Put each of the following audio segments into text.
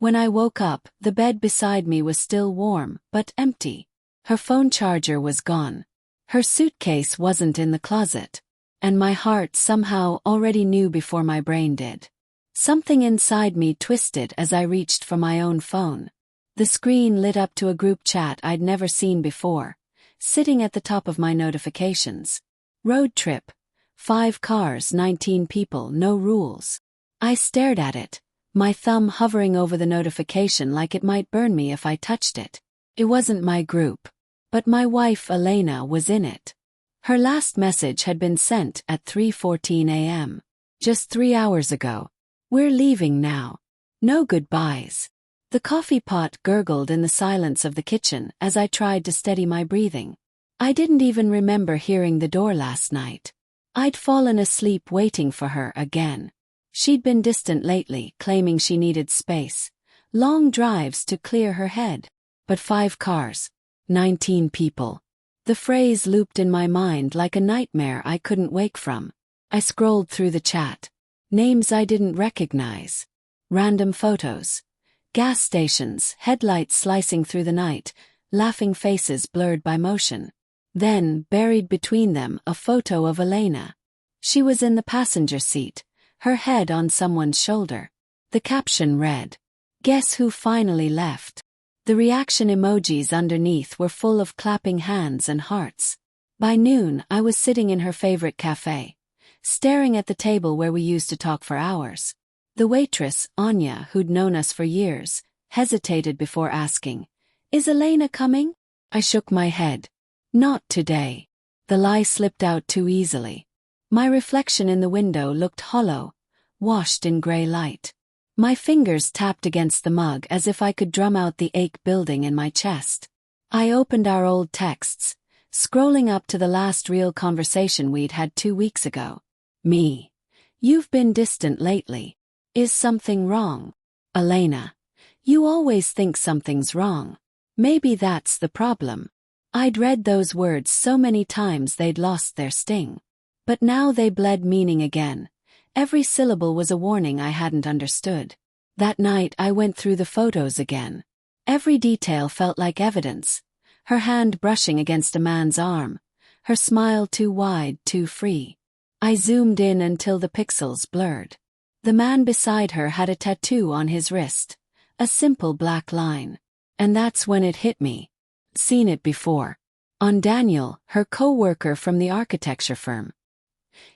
When I woke up, the bed beside me was still warm, but empty. Her phone charger was gone. Her suitcase wasn't in the closet. And my heart somehow already knew before my brain did. Something inside me twisted as I reached for my own phone. The screen lit up to a group chat I'd never seen before, sitting at the top of my notifications. Road trip. 5 cars, 19 people, no rules. I stared at it, my thumb hovering over the notification like it might burn me if I touched it. It wasn't my group, but my wife Elena was in it. Her last message had been sent at 3:14 a.m. Just 3 hours ago. We're leaving now. No goodbyes. The coffee pot gurgled in the silence of the kitchen as I tried to steady my breathing. I didn't even remember hearing the door last night. I'd fallen asleep waiting for her again. She'd been distant lately, claiming she needed space. Long drives to clear her head. But 5 cars. 19 people. The phrase looped in my mind like a nightmare I couldn't wake from. I scrolled through the chat. Names I didn't recognize. Random photos. Gas stations, headlights slicing through the night, laughing faces blurred by motion. Then, buried between them, a photo of Elena. She was in the passenger seat, her head on someone's shoulder. The caption read, "Guess who finally left?" The reaction emojis underneath were full of clapping hands and hearts. By noon, I was sitting in her favorite cafe, staring at the table where we used to talk for hours. The waitress, Anya, who'd known us for years, hesitated before asking, "Is Elena coming?" I shook my head. Not today. The lie slipped out too easily. My reflection in the window looked hollow, washed in gray light. My fingers tapped against the mug as if I could drum out the ache building in my chest. I opened our old texts, scrolling up to the last real conversation we'd had 2 weeks ago. Me. You've been distant lately. Is something wrong? Elena. You always think something's wrong. Maybe that's the problem. I'd read those words so many times they'd lost their sting. But now they bled meaning again. Every syllable was a warning I hadn't understood. That night I went through the photos again. Every detail felt like evidence. Her hand brushing against a man's arm. Her smile too wide, too free. I zoomed in until the pixels blurred. The man beside her had a tattoo on his wrist. A simple black line. And that's when it hit me. Seen it before. On Daniel, her co-worker from the architecture firm.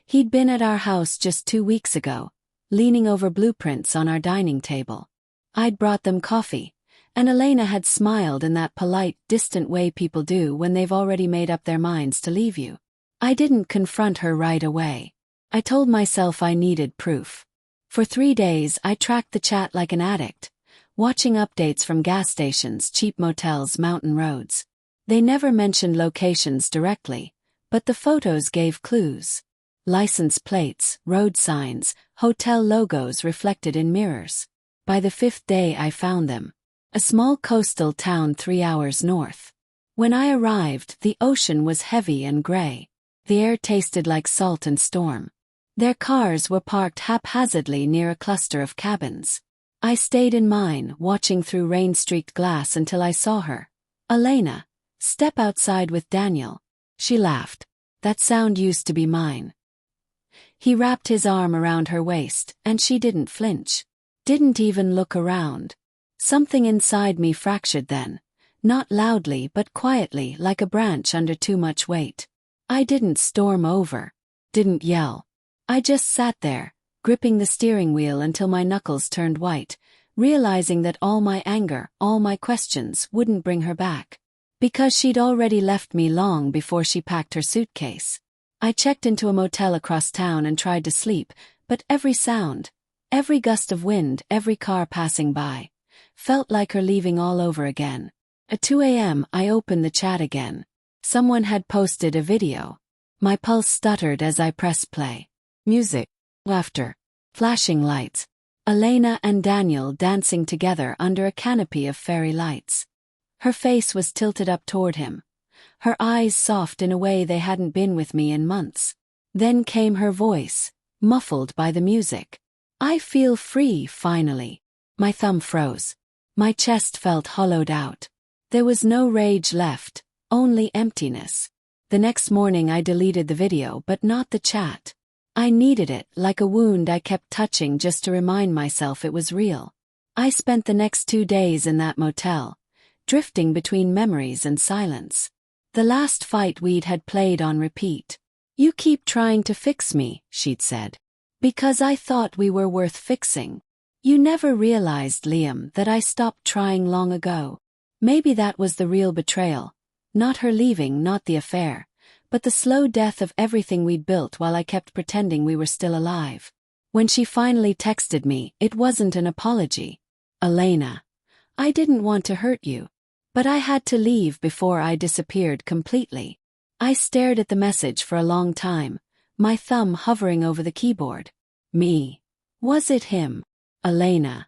He'd been at our house just 2 weeks ago, leaning over blueprints on our dining table. I'd brought them coffee, and Elena had smiled in that polite, distant way people do when they've already made up their minds to leave you. I didn't confront her right away. I told myself I needed proof. For 3 days I tracked the chat like an addict, watching updates from gas stations, cheap motels, mountain roads. They never mentioned locations directly, but the photos gave clues. License plates, road signs, hotel logos reflected in mirrors. By the 5th day I found them. A small coastal town 3 hours north. When I arrived, the ocean was heavy and gray. The air tasted like salt and storm. Their cars were parked haphazardly near a cluster of cabins. I stayed in mine, watching through rain-streaked glass until I saw her. Elena. Step outside with Daniel. She laughed. That sound used to be mine. He wrapped his arm around her waist, and she didn't flinch. Didn't even look around. Something inside me fractured then. Not loudly but quietly, like a branch under too much weight. I didn't storm over. Didn't yell. I just sat there, gripping the steering wheel until my knuckles turned white, realizing that all my anger, all my questions wouldn't bring her back. Because she'd already left me long before she packed her suitcase. I checked into a motel across town and tried to sleep, but every sound, every gust of wind, every car passing by, felt like her leaving all over again. At 2 a.m. I opened the chat again. Someone had posted a video. My pulse stuttered as I pressed play. Music, laughter, flashing lights. Elena and Daniel dancing together under a canopy of fairy lights. Her face was tilted up toward him. Her eyes soft in a way they hadn't been with me in months. Then came her voice, muffled by the music. I feel free, finally. My thumb froze. My chest felt hollowed out. There was no rage left, only emptiness. The next morning I deleted the video but not the chat. I needed it, like a wound I kept touching just to remind myself it was real. I spent the next 2 days in that motel, drifting between memories and silence. The last fight we'd had played on repeat. "You keep trying to fix me," she'd said. "Because I thought we were worth fixing. You never realized, Liam, that I stopped trying long ago." Maybe that was the real betrayal. Not her leaving, not the affair, but the slow death of everything we'd built while I kept pretending we were still alive. When she finally texted me, it wasn't an apology. "Elena, I didn't want to hurt you. But I had to leave before I disappeared completely." I stared at the message for a long time, my thumb hovering over the keyboard. Me. Was it him? Elena.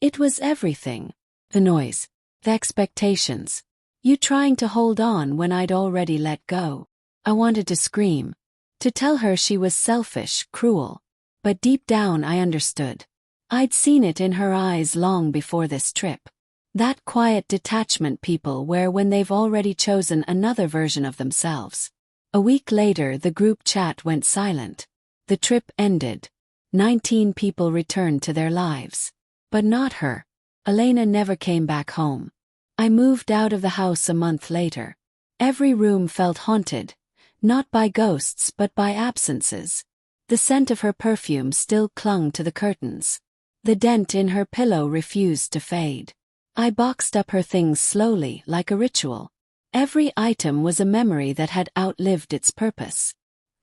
It was everything. The noise. The expectations. You trying to hold on when I'd already let go. I wanted to scream. To tell her she was selfish, cruel. But deep down I understood. I'd seen it in her eyes long before this trip. That quiet detachment people wear when they've already chosen another version of themselves. A week later the group chat went silent. The trip ended. 19 people returned to their lives. But not her. Elena never came back home. I moved out of the house a month later. Every room felt haunted, not by ghosts but by absences. The scent of her perfume still clung to the curtains. The dent in her pillow refused to fade. I boxed up her things slowly, like a ritual. Every item was a memory that had outlived its purpose.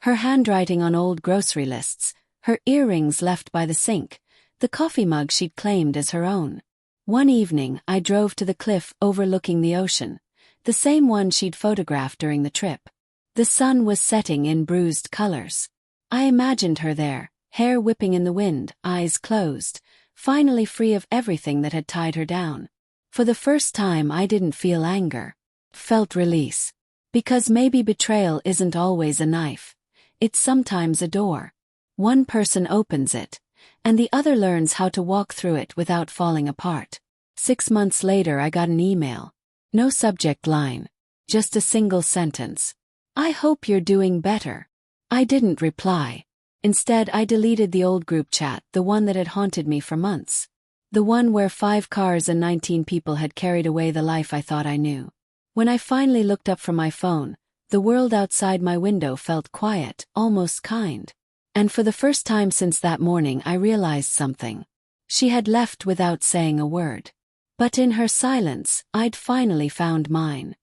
Her handwriting on old grocery lists, her earrings left by the sink, the coffee mug she'd claimed as her own. One evening I drove to the cliff overlooking the ocean, the same one she'd photographed during the trip. The sun was setting in bruised colors. I imagined her there, hair whipping in the wind, eyes closed, finally free of everything that had tied her down. For the first time I didn't feel anger. Felt release. Because maybe betrayal isn't always a knife. It's sometimes a door. One person opens it, and the other learns how to walk through it without falling apart. 6 months later I got an email. No subject line. Just a single sentence. "I hope you're doing better." I didn't reply. Instead I deleted the old group chat, the one that had haunted me for months. The one where 5 cars and 19 people had carried away the life I thought I knew. When I finally looked up from my phone, the world outside my window felt quiet, almost kind. And for the first time since that morning I realized something. She had left without saying a word. But in her silence, I'd finally found mine.